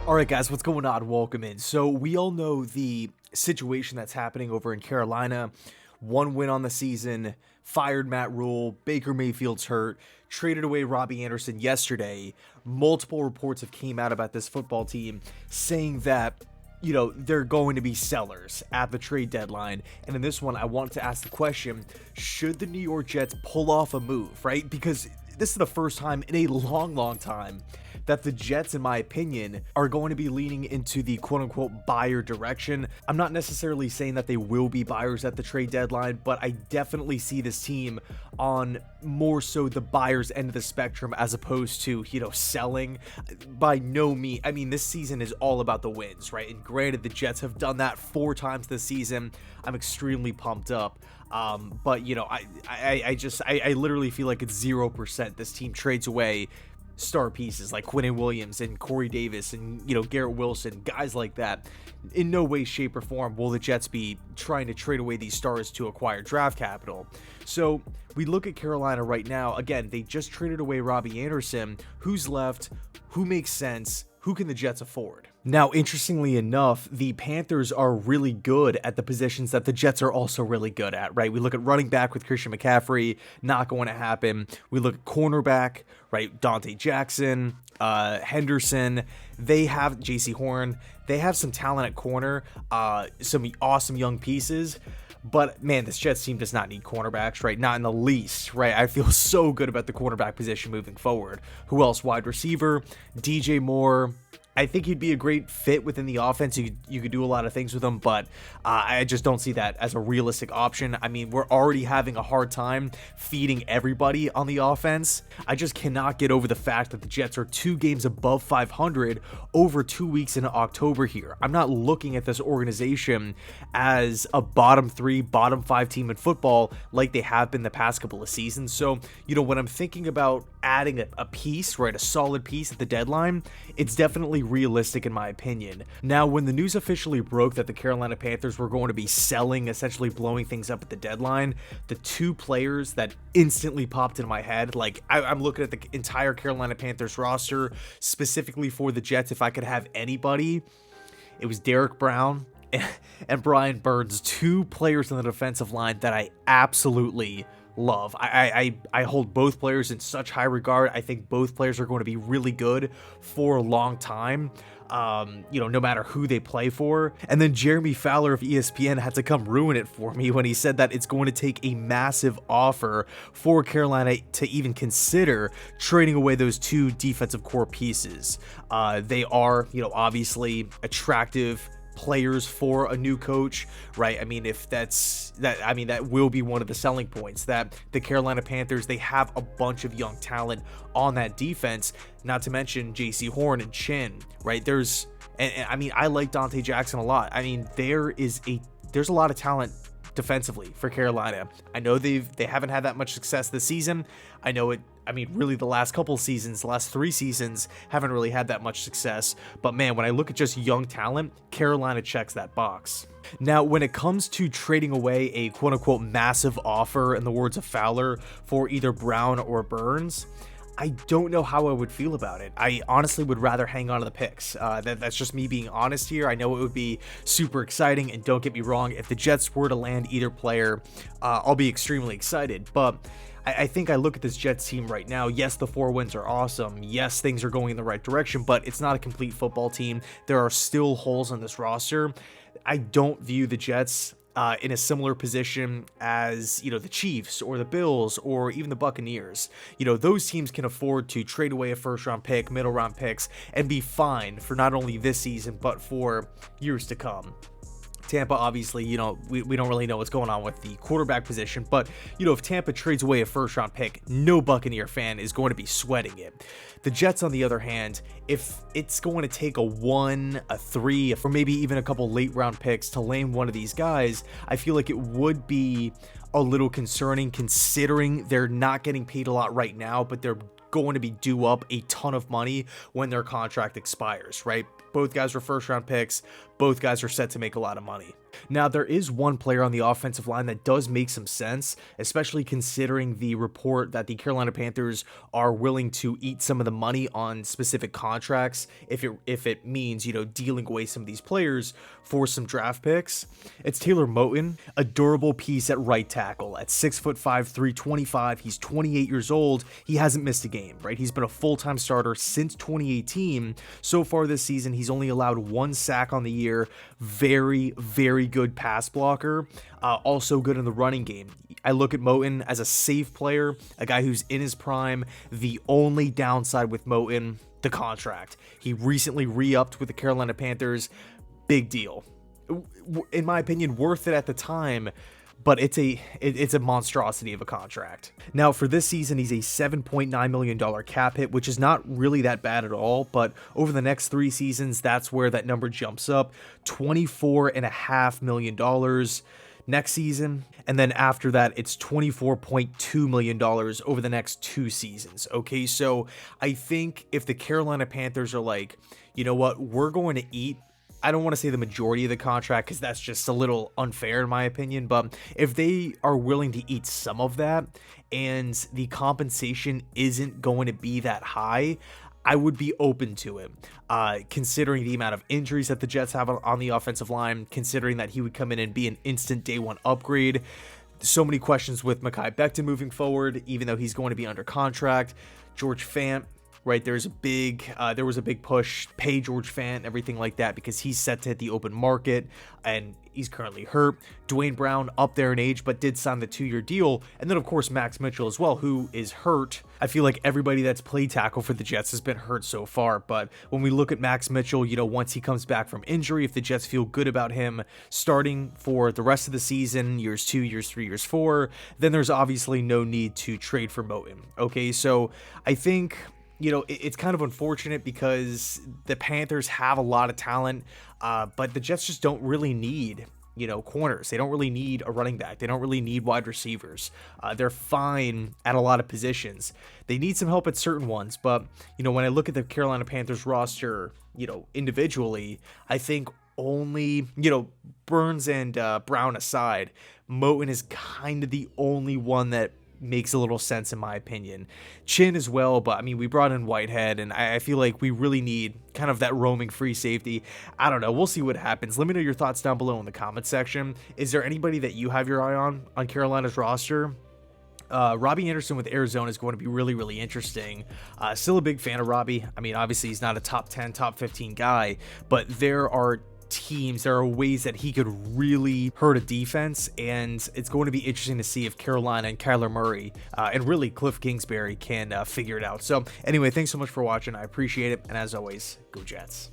All right, guys, what's going on? Welcome in. So we all know the situation that's happening over in Carolina. One win on the season, fired Matt Rule, Baker Mayfield's hurt, traded away Robbie Anderson yesterday. Multiple reports have came out about this football team saying that, they're going to be sellers at the trade deadline. And in this one, I wanted to ask the question, should the New York Jets pull off a move, right? Because this is the first time in a long time that the Jets, in my opinion, are going to be leaning into the quote-unquote buyer direction. I'm not necessarily saying that they will be buyers at the trade deadline, but I definitely see this team on more so the buyer's end of the spectrum as opposed to, selling. By no means, I mean, this season is all about the wins, right? And granted, the Jets have done that 4 times this season. I'm extremely pumped up. But I literally feel like it's 0%. This team trades away star pieces like Quinnen Williams and Corey Davis and, Garrett Wilson, guys like that. In no way, shape, or form will the Jets be trying to trade away these stars to acquire draft capital. So we look at Carolina right now. Again, they just traded away Robbie Anderson. Who's left? Who makes sense? Who can the Jets afford? Now, interestingly enough, the Panthers are really good at the positions that the Jets are also really good at, right? We look at running back with Christian McCaffrey, not going to happen. We look at cornerback, right? Dante Jackson, Henderson. They have J.C. Horn. They have some talent at corner, some awesome young pieces. But, man, this Jets team does not need cornerbacks, right? Not in the least, right? I feel so good about the cornerback position moving forward. Who else? Wide receiver, DJ Moore. I think he'd be a great fit within the offense. You could do a lot of things with him, but I just don't see that as a realistic option. I mean, we're already having a hard time feeding everybody on the offense. I just cannot get over the fact that the Jets are 2 games above 500 over 2 weeks in October here. I'm not looking at this organization as a bottom 3, bottom 5 team in football like they have been the past couple of seasons. So, when I'm thinking about adding a piece, right, a solid piece at the deadline, it's definitely realistic in my opinion. Now, when the news officially broke that the Carolina Panthers were going to be selling, essentially blowing things up at the deadline, the 2 players that instantly popped into my head, like I'm looking at the entire Carolina Panthers roster, specifically for the Jets, if I could have anybody, it was Derrick Brown and Brian Burns, 2 players on the defensive line that I absolutely love. I hold both players in such high regard. I think both players are going to be really good for a long time, no matter who they play for. And then Jeremy Fowler of ESPN had to come ruin it for me when he said that it's going to take a massive offer for Carolina to even consider trading away those 2 defensive core pieces. They are, obviously attractive players for a new coach, right? I mean, that will be one of the selling points, that the Carolina Panthers, they have a bunch of young talent on that defense, not to mention J.C. Horn and Chin, right? I like Dante Jackson a lot. I mean, there's a lot of talent defensively for Carolina. I know they haven't had that much success this season. I know it. I mean, really, the last couple seasons, the last 3 seasons, haven't really had that much success. But man, when I look at just young talent, Carolina checks that box. Now, when it comes to trading away a quote-unquote massive offer, in the words of Fowler, for either Brown or Burns, I don't know how I would feel about it. I honestly would rather hang on to the picks. That's just me being honest here. I know it would be super exciting, and don't get me wrong, if the Jets were to land either player, I'll be extremely excited. But I think I look at this Jets team right now. Yes, the 4 wins are awesome. Yes, things are going in the right direction, but it's not a complete football team. There are still holes on this roster. I don't view the Jets in a similar position as, the Chiefs or the Bills or even the Buccaneers. Those teams can afford to trade away a first-round pick, middle-round picks, and be fine for not only this season, but for years to come. Tampa, obviously, we don't really know what's going on with the quarterback position, but, if Tampa trades away a first-round pick, no Buccaneer fan is going to be sweating it. The Jets, on the other hand, if it's going to take a 1, a 3, or maybe even a couple late-round picks to land one of these guys, I feel like it would be a little concerning, considering they're not getting paid a lot right now, but they're going to be due up a ton of money when their contract expires, right? Both guys were first-round picks. both guys are set to make a lot of money. Now, there is one player on the offensive line that does make some sense, especially considering the report that the Carolina Panthers are willing to eat some of the money on specific contracts if it means, dealing away some of these players for some draft picks. It's Taylor Moton, a durable piece at right tackle. At 6'5", 325, he's 28 years old. He hasn't missed a game, right? He's been a full-time starter since 2018. So far this season, he's only allowed 1 sack on the year. Very, very good pass blocker. Also good in the running game. I look at Moton as a safe player, a guy who's in his prime. The only downside with Moton, the contract. He recently re-upped with the Carolina Panthers. Big deal. In my opinion, worth it at the time, but it's a monstrosity of a contract. Now, for this season, he's a $7.9 million cap hit, which is not really that bad at all, but over the next 3 seasons, that's where that number jumps up. $24.5 million next season, and then after that, it's $24.2 million over the next 2 seasons. Okay, so I think if the Carolina Panthers are like, you know what, we're going to eat, I don't want to say the majority of the contract because that's just a little unfair in my opinion, but if they are willing to eat some of that and the compensation isn't going to be that high, I would be open to it, considering the amount of injuries that the Jets have on the offensive line, considering that he would come in and be an instant day 1 upgrade. So many questions with Mekhi Becton moving forward, even though he's going to be under contract. George Fant, right, there was a big push, pay George Fant, everything like that, because he's set to hit the open market and he's currently hurt. Dwayne Brown, up there in age, but did sign the 2-year deal. And then, of course, Max Mitchell as well, who is hurt. I feel like everybody that's played tackle for the Jets has been hurt so far. But when we look at Max Mitchell, once he comes back from injury, if the Jets feel good about him starting for the rest of the season, years 2, years 3, years 4, then there's obviously no need to trade for Moton. Okay, so I think, it's kind of unfortunate because the Panthers have a lot of talent, but the Jets just don't really need, corners. They don't really need a running back. They don't really need wide receivers. They're fine at a lot of positions. They need some help at certain ones, but, when I look at the Carolina Panthers roster, individually, I think only, Burns and Brown aside, Moton is kind of the only one that makes a little sense in my opinion. Chin as well, but I mean, we brought in Whitehead, and I feel like we really need kind of that roaming free safety. I don't know. We'll see what happens. Let me know your thoughts down below in the comment section. Is there anybody that you have your eye on Carolina's roster? Robbie Anderson with Arizona is going to be really, really interesting. Still a big fan of Robbie. I mean, obviously he's not a top 10, top 15 guy, but there are ways that he could really hurt a defense, and it's going to be interesting to see if Carolina and Kyler Murray and really Cliff Kingsbury can figure it out. So anyway, thanks so much for watching. I appreciate it, and as always, go Jets.